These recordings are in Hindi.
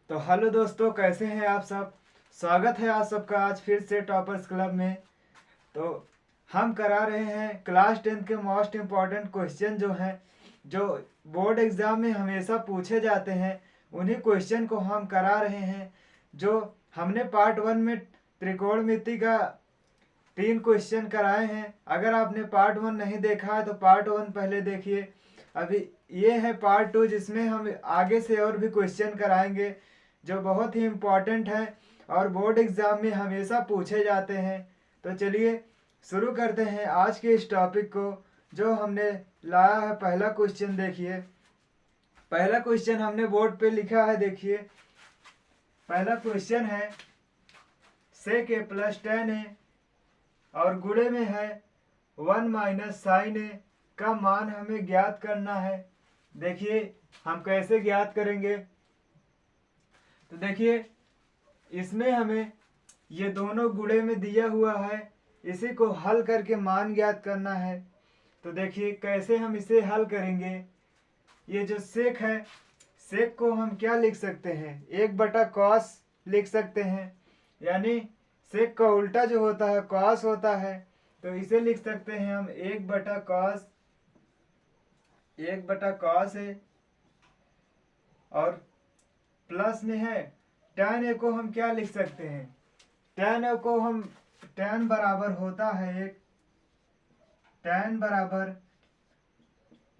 तो हेलो दोस्तों, कैसे हैं आप सब। स्वागत है आप सबका आज फिर से टॉपर्स क्लब में। तो हम करा रहे हैं क्लास 10 के मोस्ट इम्पॉर्टेंट क्वेश्चन जो हैं, जो बोर्ड एग्ज़ाम में हमेशा पूछे जाते हैं, उन्हीं क्वेश्चन को हम करा रहे हैं। जो हमने पार्ट 1 में त्रिकोणमिति का 3 क्वेश्चन कराए हैं। अगर आपने पार्ट 1 नहीं देखा है तो पार्ट 1 पहले देखिए। अभी ये है पार्ट 2, जिसमें हम आगे से और भी क्वेश्चन कराएंगे जो बहुत ही इम्पोर्टेंट है और बोर्ड एग्ज़ाम में हमेशा पूछे जाते हैं। तो चलिए शुरू करते हैं आज के इस टॉपिक को जो हमने लाया है। पहला क्वेश्चन देखिए। पहला क्वेश्चन हमने बोर्ड पे लिखा है, देखिए। पहला क्वेश्चन है सेक ए प्लस टेन ए और गुणे में है 1 माइनस साइन ए का मान हमें ज्ञात करना है। देखिए हम कैसे ज्ञात करेंगे। तो देखिए इसमें हमें ये दोनों गुणे में दिया हुआ है, इसी को हल करके मान ज्ञात करना है। तो देखिए कैसे हम इसे हल करेंगे। ये जो सेक है, सेक को हम क्या लिख सकते हैं, 1/cos लिख सकते हैं। यानी सेक का उल्टा जो होता है कॉस होता है, तो इसे लिख सकते हैं हम 1/cos है। और प्लस में है tan ए को हम क्या लिख सकते हैं, tan ए को हम tan बराबर होता है एक, tan बराबर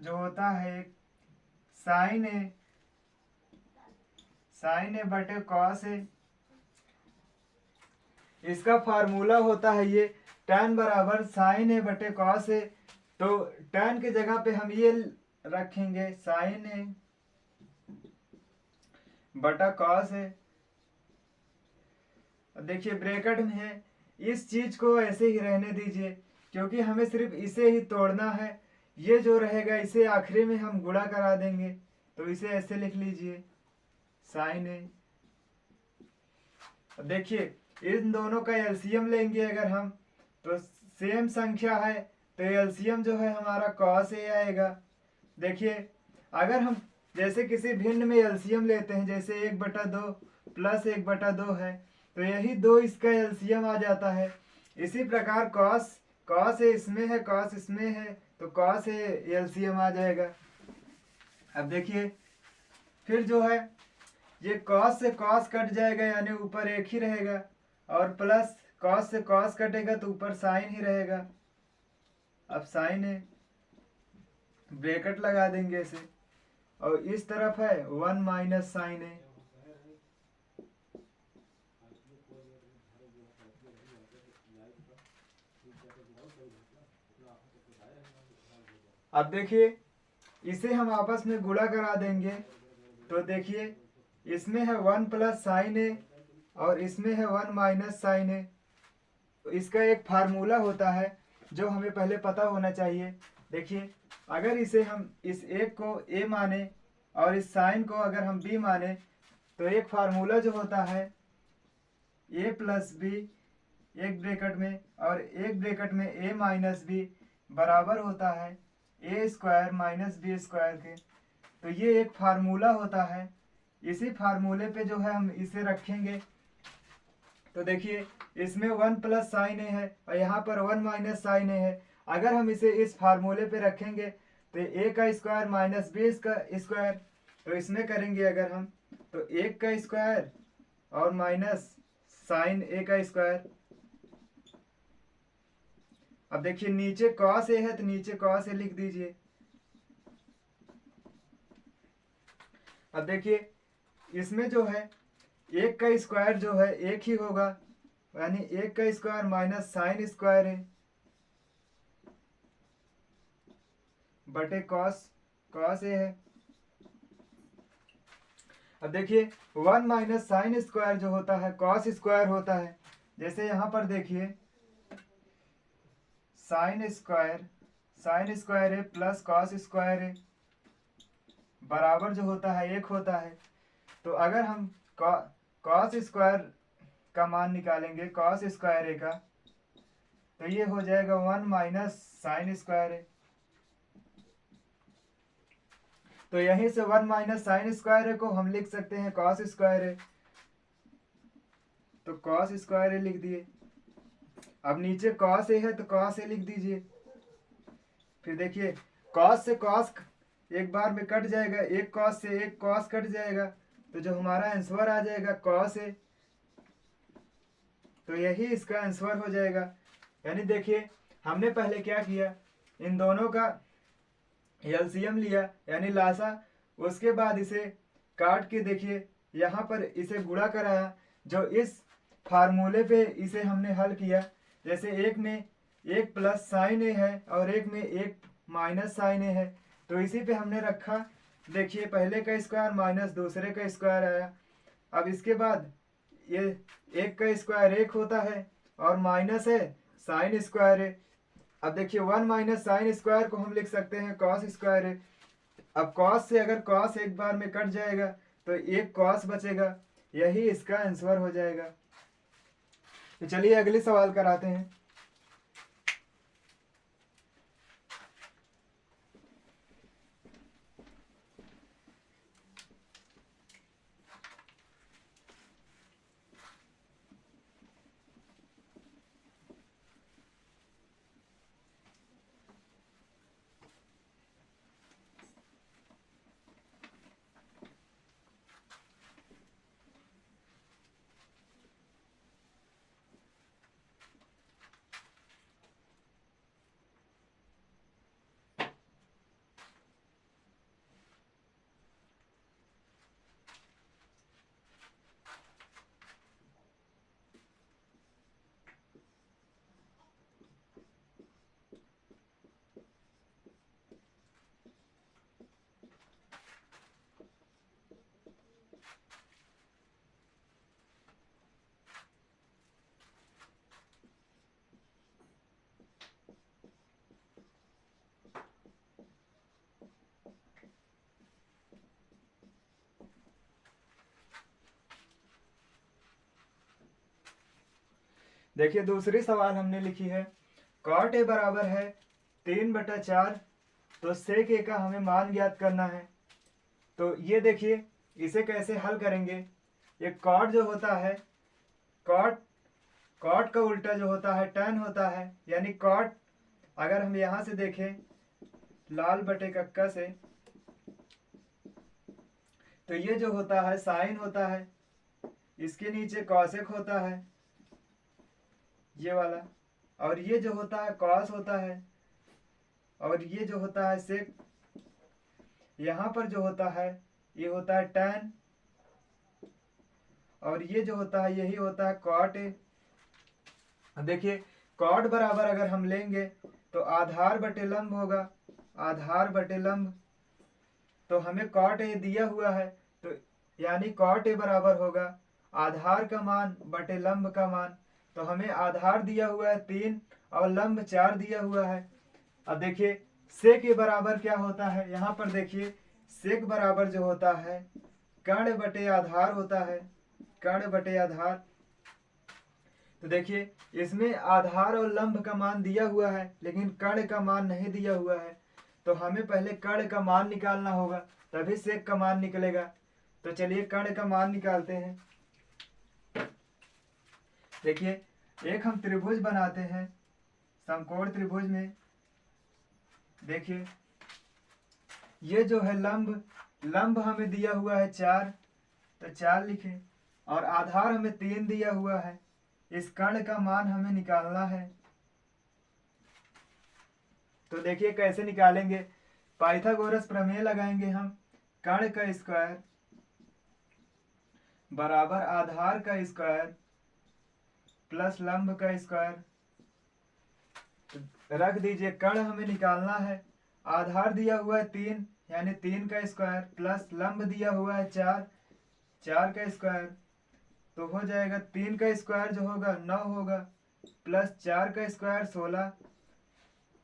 जो होता है एक साइन ए बटे कॉस ए। इसका फार्मूला होता है ये tan बराबर साइन ए बटे कॉस ए। तो tan की जगह पे हम ये रखेंगे साइन ए बटा कॉस है। देखिए ब्रैकेट में है, इस चीज को ऐसे ही रहने दीजिए क्योंकि हमें सिर्फ इसे ही तोड़ना है। ये जो रहेगा इसे आखिरी में हम गुणा करा देंगे, तो इसे ऐसे लिख लीजिए साइन ए। देखिए इन दोनों का एलसीएम लेंगे अगर हम, तो सेम संख्या है तो एलसीएम जो है हमारा कॉस ए आएगा। देखिए अगर हम जैसे किसी भिन्न में एलसीएम लेते हैं, जैसे 1/2 प्लस 1/2 है, तो यही 2 इसका एलसीएम आ जाता है। इसी प्रकार कॉस ए इसमें है, कॉस इसमें है, तो कॉस ए एलसीएम आ जाएगा। अब देखिए फिर जो है ये कॉस से कॉस कट जाएगा, यानी ऊपर एक ही रहेगा, और प्लस कॉस से कॉस कटेगा तो ऊपर साइन ही रहेगा। अब साइन है, ब्रैकेट लगा देंगे इसे, और इस तरफ है 1 माइनस साइन है। अब देखिए इसे हम आपस में गुणा करा देंगे, तो देखिए इसमें है 1 प्लस साइन ए और इसमें है 1 माइनस साइन ए। तो इसका एक फार्मूला होता है जो हमें पहले पता होना चाहिए। देखिए अगर इसे हम इस एक को ए माने और इस साइन को अगर हम बी माने, तो एक फार्मूला जो होता है ए प्लस बी एक ब्रैकेट में और एक ब्रैकेट में ए माइनस बी बराबर होता है ए स्क्वायर माइनस बी स्क्वायर के। तो ये एक फार्मूला होता है, इसी फार्मूले पे जो है हम इसे रखेंगे। तो देखिए इसमें 1 प्लस साइन ए है और यहाँ पर 1 माइनस साइन ए है। अगर हम इसे इस फार्मूले पे रखेंगे तो ए का स्क्वायर माइनस बी का स्क्वायर, तो इसमें करेंगे अगर हम, तो 1 का स्क्वायर और माइनस साइन ए का स्क्वायर। अब देखिए नीचे कॉस ए है तो नीचे कॉस ए लिख दीजिए। अब देखिए इसमें जो है 1 का स्क्वायर जो है एक ही होगा, यानी 1 का स्क्वायर माइनस साइन स्क्वायर है बटे कॉस ए है। अब देखिए 1 माइनस साइन स्क्वायर जो होता है कॉस स्क्वायर होता है। जैसे यहाँ पर देखिए साइन स्क्वायर है प्लस कॉस स्क्वायर है बराबर जो होता है एक होता है। तो अगर हम कॉस स्क्वायर का मान निकालेंगे कॉस स्क्वायर ए का, तो ये हो जाएगा 1 माइनस साइन स्क्वायर ए। तो यहीं से 1 माइनस साइन स्क्वायर ए को हम लिख सकते हैं कॉस स्क्वायर ए, तो कॉस स्क्वायर ए लिख दिए। अब नीचे कॉस ए है तो कॉस ए लिख दीजिए। फिर देखिए कॉस से कॉस एक बार में कट जाएगा, एक कॉस से एक कॉस कट जाएगा, तो जो हमारा आंसर आ जाएगा कॉस ए, तो यही इसका आंसर हो जाएगा। यानी देखिए हमने पहले क्या किया, इन दोनों का एलसीएम लिया यानी लासा, उसके बाद इसे काट के देखिए यहाँ पर इसे गुणा कराया, जो इस फार्मूले पे इसे हमने हल किया। जैसे एक में एक प्लस साइन ए है और एक में एक माइनस साइन ए है, तो इसी पे हमने रखा। देखिए पहले का स्क्वायर माइनस दूसरे का स्क्वायर आया। अब इसके बाद ये एक का स्क्वायर एक होता है और माइनस है साइन स्क्वायर है। अब देखिए 1 माइनस साइन स्क्वायर को हम लिख सकते हैं कॉस स्क्वायर है। अब कॉस से अगर कॉस एक बार में कट जाएगा तो एक कॉस बचेगा, यही इसका आंसर हो जाएगा। तो चलिए अगले सवाल कराते हैं। देखिए दूसरी सवाल हमने लिखी है, कॉट ए बराबर है 3/4, तो सेक ए का हमें मान ज्ञात करना है। तो ये देखिए इसे कैसे हल करेंगे। ये कॉट जो होता है, कॉट कॉट का उल्टा जो होता है टैन होता है, यानी कॉट अगर हम यहाँ से देखें लाल बटे कक्का से, तो ये जो होता है साइन होता है, इसके नीचे कॉसेक होता है ये वाला, और ये जो होता है कॉस होता है, और ये जो होता है सेक। यहाँ पर जो होता है ये होता है टैन, और ये जो होता है यही होता है कॉट ए। देखिए कॉट बराबर अगर हम लेंगे तो आधार बटे लंब होगा, आधार बटे लंब। तो हमें कॉट ए दिया हुआ है, तो यानी कॉट ए बराबर होगा आधार का मान बटे लंब का मान। तो हमें आधार दिया हुआ है 3 और लंब 4 दिया हुआ है। अब देखिए सेक के बराबर क्या होता है, यहाँ पर देखिए सेक बराबर जो होता है कर्ण बटे आधार होता है, कर्ण बटे आधार। तो देखिए इसमें आधार और लंब का मान दिया हुआ है लेकिन कर्ण का मान नहीं दिया हुआ है, तो हमें पहले कर्ण का मान निकालना होगा तभी सेक का मान निकलेगा। तो चलिए कर्ण का मान निकालते हैं। देखिए एक हम त्रिभुज बनाते हैं, समकोण त्रिभुज में देखिए ये जो है लंब हमें दिया हुआ है 4, तो 4 लिखे, और आधार हमें 3 दिया हुआ है। इस कर्ण का मान हमें निकालना है। तो देखिए कैसे निकालेंगे, पाइथागोरस प्रमेय लगाएंगे हम। कर्ण का स्क्वायर बराबर आधार का स्क्वायर प्लस लंब का स्क्वायर, रख दीजिए। कर्ण हमें निकालना है, आधार दिया हुआ है 3 यानी 3 का स्क्वायर प्लस लंब दिया हुआ है 4, 4 का स्क्वायर, तो हो जाएगा 3 का स्क्वायर जो होगा 9 होगा, प्लस 4 का स्क्वायर 16।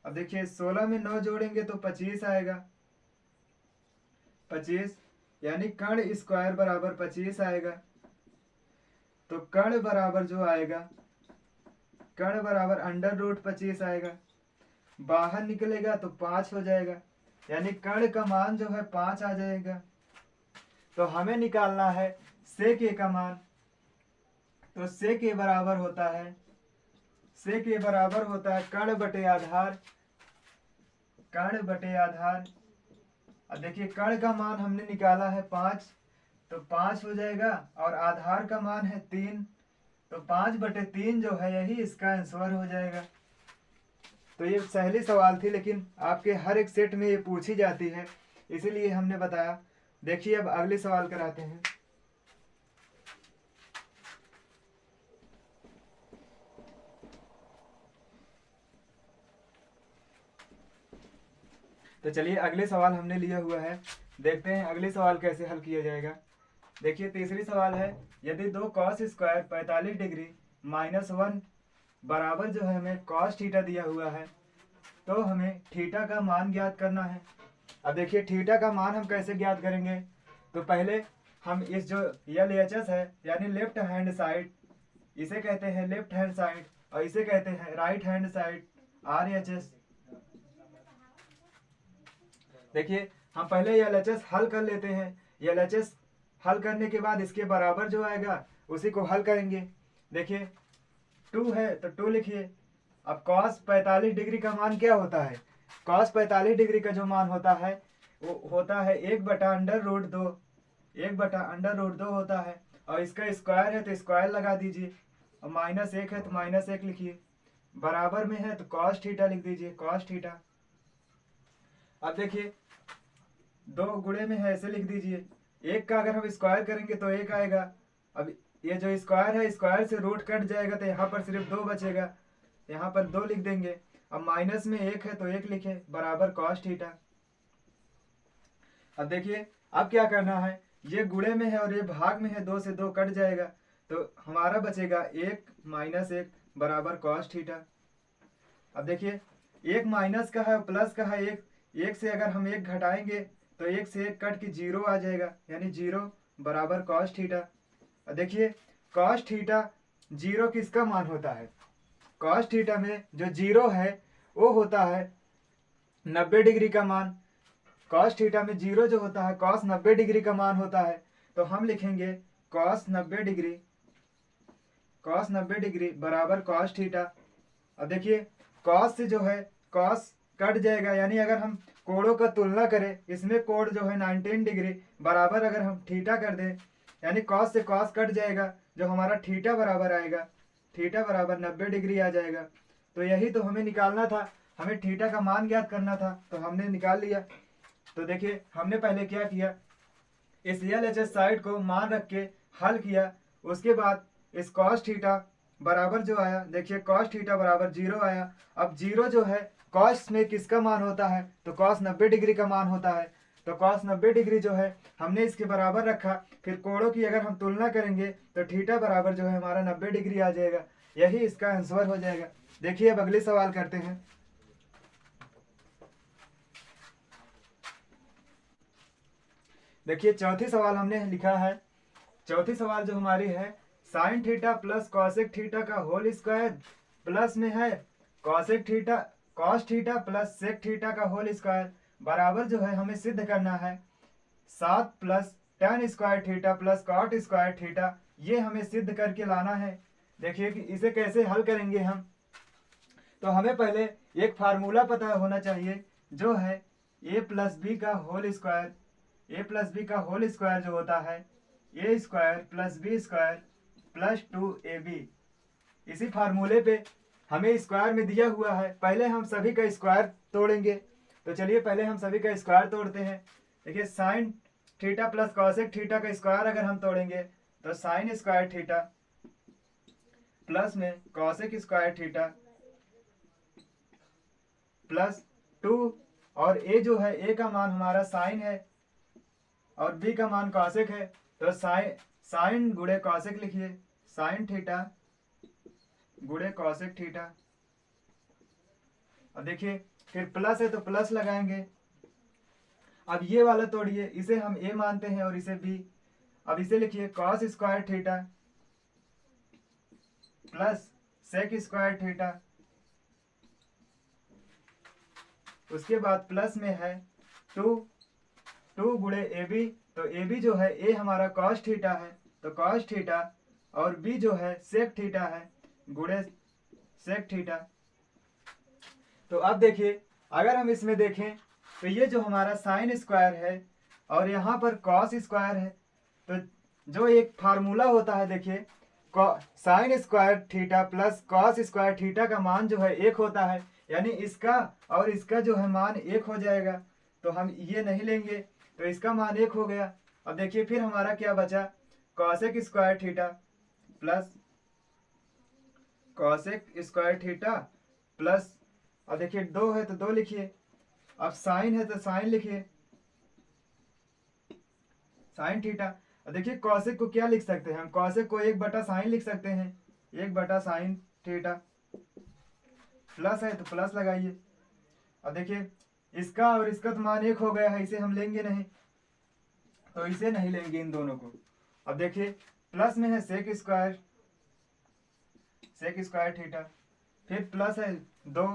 अब देखिए 16 में 9 जोड़ेंगे तो 25 आएगा, 25 यानी कर्ण स्क्वायर बराबर 25 आएगा। तो कर्ण बराबर जो आएगा, कर्ण बराबर अंडर रूट 25 आएगा, बाहर निकलेगा तो 5 हो जाएगा। यानी कर्ण का मान जो है 5 आ जाएगा। तो हमें निकालना है सेक ए का मान। तो सेक ए बराबर होता है, सेक ए बराबर होता है कर्ण बटे आधार, कर्ण बटे आधार। अब देखिए कर्ण का मान हमने निकाला है 5, तो 5 हो जाएगा, और आधार का मान है 3, तो 5/3 जो है यही इसका आंसर हो जाएगा। तो ये पहली सवाल थी, लेकिन आपके हर एक सेट में ये पूछी जाती है, इसीलिए हमने बताया। देखिए अब अगली सवाल कराते हैं। तो चलिए अगले सवाल हमने लिया हुआ है, देखते हैं अगले सवाल कैसे हल किया जाएगा। देखिए तीसरी सवाल है, यदि 2 कॉस स्क्वायर 45 डिग्री -1 बराबर जो है हमें कॉस थीटा दिया हुआ है, तो हमें थीटा का मान ज्ञात करना है। अब देखिए थीटा का मान हम कैसे ज्ञात करेंगे। तो पहले हम इस जो LHS है यानी लेफ्ट हैंड साइड, इसे कहते हैं लेफ्ट हैंड साइड, और इसे कहते हैं राइट हैंड साइड RHS। देखिए हम पहले LHS हल कर लेते हैं। LHS हल करने के बाद इसके बराबर जो आएगा उसी को हल करेंगे। देखिए 2 है तो 2 लिखिए। अब cos 45 डिग्री का मान क्या होता है। cos 45 डिग्री का जो मान होता है वो होता है 1/√2, 1/√2 होता है, और इसका स्क्वायर है तो स्क्वायर लगा दीजिए, और -1 है तो -1 लिखिए, बराबर में है तो cos थीटा लिख दीजिए, cos थीटा। अब देखिए 2 गुणे में है ऐसे लिख दीजिए, 1 का अगर हम स्क्वायर करेंगे तो 1 आएगा। अब ये जो स्क्वायर है, स्क्वायर से रूट कट जाएगा, तो यहाँ पर सिर्फ 2 बचेगा, यहाँ पर 2 लिख देंगे। अब माइनस में 1 है तो 1 लिखे, बराबर cos थीटा। अब देखिए अब क्या करना है, ये गुणे में है और ये भाग में है, 2 से 2 कट जाएगा, तो हमारा बचेगा 1 - 1 बराबर cos थीटा। अब देखिए 1 माइनस का है प्लस का है, 1 से अगर हम 1 घटाएंगे तो 1 से 1 कट के 0 आ जाएगा, यानी 0 बराबर cos थीटा। अब देखिए cos थीटा 0 किसका मान होता है। cos थीटा में जो 0 है वो होता है 90 डिग्री का मान। cos थीटा में 0 जो होता है cos 90 डिग्री का मान होता है, तो हम लिखेंगे cos 90 डिग्री, cos 90 डिग्री बराबर cos थीटा। अब देखिए cos से जो है cos कट जाएगा, यानी अगर हम कोणों का तुलना करें, इसमें कोण जो है 19 डिग्री बराबर अगर हम थीटा कर दें, यानी cos से cos कट जाएगा, जो हमारा थीटा बराबर आएगा, थीटा बराबर 90 डिग्री आ जाएगा। तो यही तो हमें निकालना था, हमें थीटा का मान ज्ञात करना था, तो हमने निकाल लिया। तो देखिए हमने पहले क्या किया, इस LHS साइड को मान रख के हल किया, उसके बाद इस cos थीटा बराबर जो आया, देखिए cos थीटा बराबर 0 आया। अब 0 जो है cos में किसका मान होता है, तो cos 90 डिग्री का मान होता है, तो cos 90 डिग्री जो है हमने इसके बराबर रखा। फिर कोणों की अगर हम तुलना करेंगे तो थीटा बराबर जो है हमारा 90 डिग्री आ जाएगा, यही इसका आंसर हो जाएगा। देखिए अब अगले सवाल करते हैं। देखिए चौथी सवाल हमने लिखा है, चौथी सवाल जो हमारी है, sine theta plus cosec theta का होल स्क्वायर प्लस में है cosec theta cos theta plus sec theta का होल स्क्वायर बराबर जो है हमें सिद्ध करना है 7 plus tan square theta plus cot square theta, ये हमें सिद्ध करके लाना है। देखिए कि इसे कैसे हल करेंगे हम। तो हमें पहले एक फार्मूला पता होना चाहिए, जो है a प्लस बी का whole square, a plus B का होल स्क्वायर जो होता है a square plus B square plus 2ab। इसी फार्मूले पे हमें स्क्वायर में दिया हुआ है, पहले हम सभी का स्क्वायर तोड़ेंगे। तो चलिए पहले हम सभी का स्क्वायर तोड़ते हैं। देखिए sign theta plus cosec theta का स्क्वायर अगर हम तोड़ेंगे तो साइन स्क्वायर थीटा प्लस में कॉसेक स्क्वायर थीटा प्लस 2, और a जो है a का मान हमारा साइन है और b का मान कॉसेक है, तो साइन गुणे कॉसेक लिखिए, साइन थीटा गुणे कॉसेक थीटा। अब देखिए फिर प्लस है तो प्लस लगाएंगे। अब ये वाला तोड़िए, इसे हम a मानते हैं और इसे b। अब इसे लिखिए cos square theta plus sec square theta, उसके बाद प्लस में है टू गुणे ए बी, तो ए बी जो है ए हमारा कॉस थीटा है, तो कॉस थीटा, और बी जो है सेक थीटा है गुणे सेक थीटा। तो अब देखिए अगर हम इसमें देखें तो ये जो हमारा साइन स्क्वायर है और यहाँ पर कॉस स्क्वायर है, तो जो एक फार्मूला होता है देखिए, sine square theta plus cos square theta का मान जो है एक होता है, यानी इसका और इसका जो है मान एक हो जाएगा, तो हम ये नहीं लेंगे, तो इसका मान एक हो गया। अब देखिए फिर हमारा क्या बचा, cosec square theta plus cosec square theta plus, अब देखिए दो है तो दो लिखिए, अब साइन है तो साइन लिखिए, साइन थीटा। अब देखिए कॉसेक को क्या लिख सकते हैं हम, कॉसेक को 1/साइन लिख सकते हैं, 1/साइन थीटा, प्लस है तो प्लस लगाइए। अब देखिए इसका और इसका तो मान एक हो गया है, इसे हम लेंगे नहीं, तो इसे नहीं लेंगे इन दोनों को। अब देखिए प्लस में है सेक स्क्वायर थीटा, फिर प्लस है दो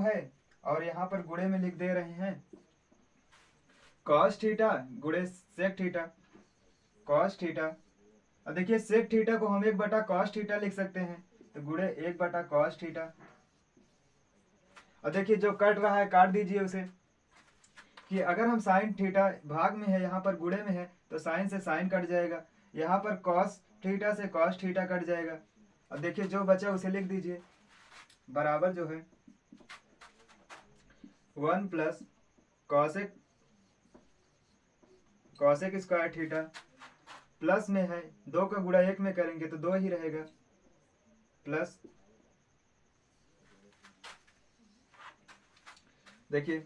है, और यहाँ पर गुणे में लिख दे रहे हैं कॉस थीटा गुणे सेक थीटा, कॉस थीटा। अब देखिए सेक थीटा को हम 1/कॉस थीटा लिख सकते हैं, तो गुणे 1/कॉस थीटा। अब देखिए जो कट रहा है काट दीजिए उसे, कि अगर हम साइन थीटा भाग में है यहाँ पर गुणे में है, तो साइन से साइन कट जाएगा, यहाँ पर कॉस थीटा से कॉस थीटा कट जाएगा। अब देखिए जो बचा उसे लिख दीजिए, बराबर जो है 1 plus cosec square theta, plus में है 2 का गुणा 1 में करेंगे तो 2 ही रहेगा, प्लस देखिए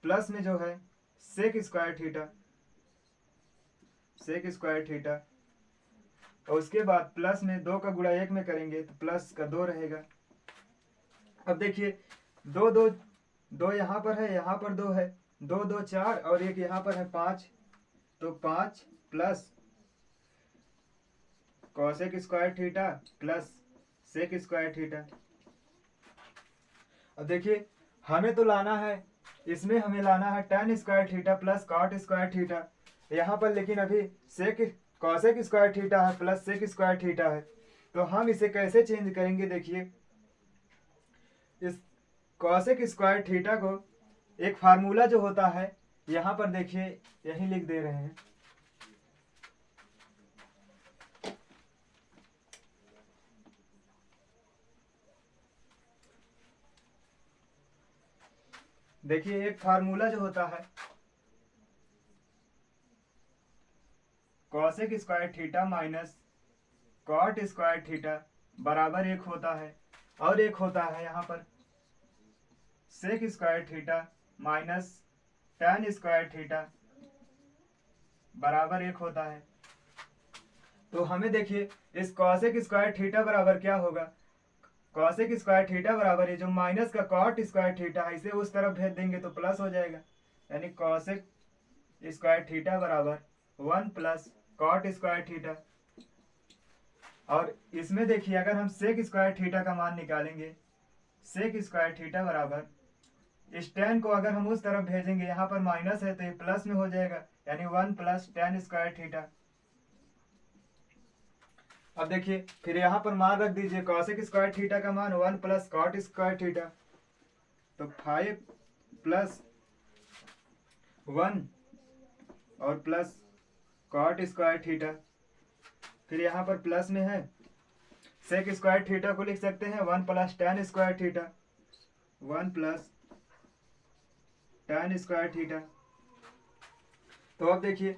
प्लस में जो है सेक स्क्वायर थीटा, और उसके बाद प्लस में 2 का गुणा 1 में करेंगे तो प्लस का 2 रहेगा। अब देखिए दो यहाँ पर है, यहाँ पर 2 है, 2 2 4 और एक यहाँ पर है 5, तो 5 plus cosec square theta plus sec square theta. अब देखिए हमें तो लाना है, इसमें हमें लाना है tan square theta plus cot square theta, यहाँ पर लेकिन अभी कॉसेक स्क्वायर थीटा है प्लस सेक स्क्वायर थीटा है, तो हम इसे कैसे चेंज करेंगे। देखिए इस कॉसेक स्क्वायर थीटा को एक फार्मूला जो होता है यहाँ पर देखिए यही लिख दे रहे हैं, देखिए एक फार्मूला जो होता है cosec square theta minus cot square theta बराबर 1 होता है, और एक होता है यहाँ पर sec square theta minus tan square theta बराबर 1 होता है। तो हमें देखिए इस कॉसेक स्क्वायर थीटा बराबर क्या होगा, कॉसेक स्क्वायर थीटा बराबर है जो माइनस का कॉट स्क्वायर थीटा है, इसे उस तरफ भेज देंगे तो प्लस हो जाएगा, यानी कॉसेक स्क्वायर थीटा बराबर 1 प्लस कॉट स्क्वायर थीटा। और इसमें देखिए अगर हम सेक स्क्वायर थीटा का मान निकालेंगे, सेक स्क्वायर थीटा बराबर इस tan को अगर हम उस तरफ भेजेंगे, यहाँ पर माइनस है तो ये प्लस में हो जाएगा, यानी 1 प्लस tan स्क्वायर थीटा। अब देखिए फिर यहाँ पर मान रख दीजिए, कॉसेक स्क्वायर थीटा का मान 1 प्लस कॉट स्क्वायर थीटा, तो 5 प्लस 1 और प्लस कॉट स्क्वायर थीटा, फिर यहाँ पर प्लस में है सेक स्क्वायर थीटा को लिख सकते हैं 1 plus tan square theta, 1 plus tan square theta. तो अब देखिए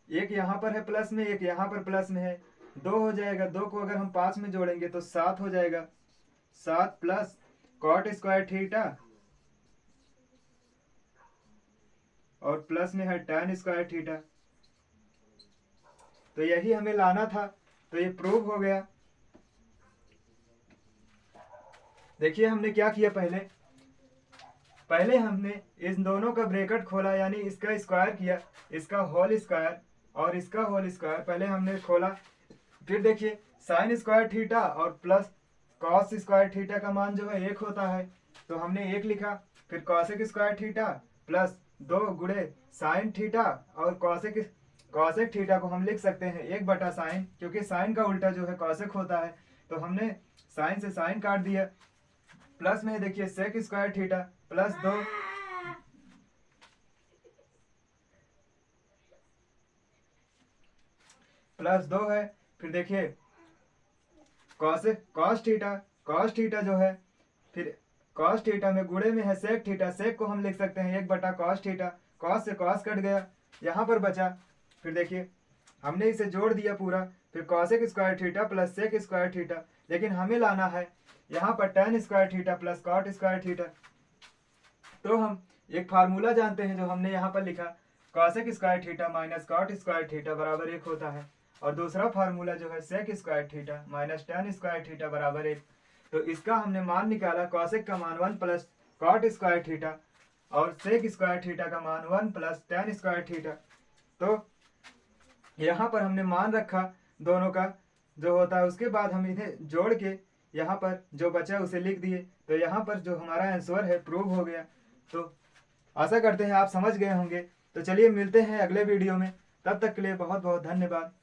एक यहाँ पर है प्लस में, एक यहाँ पर प्लस में है, 2 हो जाएगा, 2 को अगर हम 5 में जोड़ेंगे तो 7 हो जाएगा, 7 प्लस कॉट स्क्वायर थीटा और प्लस में है tan स्क्वायर थीटा। तो यही हमें लाना था, तो ये प्रूव हो गया। देखिए हमने क्या किया, पहले हमने इन दोनों का ब्रैकेट खोला, यानी इसका स्क्वायर किया, इसका होल स्क्वायर और इसका होल स्क्वायर पहले हमने खोला, फिर देखिए साइन स्क्वायर थीटा और प्लस कॉस स्क्वायर थीटा का मान जो है 1 होता है, तो हमने 1 लिखा, फिर कॉसेक स्क्वायर थीटा प्लस 2 गुणे साइन थीटा, और कॉसेक थीटा को हम लिख सकते हैं 1/साइन, क्योंकि साइन का उल्टा जो है कॉसेक होता है, तो हमने साइन से साइन काट दिया। प्लस में देखिए सेक स्क्वायर थीटा प्लस 2 है। फिर देखिए कॉस थीटा जो है, फिर कॉस थीटा में गुणे में है सेक थीटा, सेक को हम लिख सकते हैं 1/कॉस थीटा, कॉस से कॉस कट गया, यहाँ पर बचा। फिर देखिए हमने इसे जोड़ दिया पूरा, फिर cosec square theta plus sec square theta, लेकिन हमें लाना है यहाँ पर tan square theta plus cot square theta. तो हम एक फार्मूला जानते हैं जो हमने यहाँ पर लिखा, cosec square theta minus cot square theta बराबर 1 होता है, और दूसरा फार्मूला जो है sec square theta minus tan square theta बराबर 1। तो इसका हमने मान निकाला, कॉसेक का मान 1 प्लस कॉट स्क्वायर थीटा और सेक स्क्वायर थीटा का मान 1 प्लस tan स्क्वायर थीटा। तो यहाँ पर हमने मान रखा दोनों का जो होता है, उसके बाद हम इन्हें जोड़ के यहाँ पर जो बचा उसे लिख दिए। तो यहाँ पर जो हमारा आंसर है प्रूव हो गया। तो आशा करते हैं आप समझ गए होंगे। तो चलिए मिलते हैं अगले वीडियो में, तब तक के लिए बहुत बहुत धन्यवाद।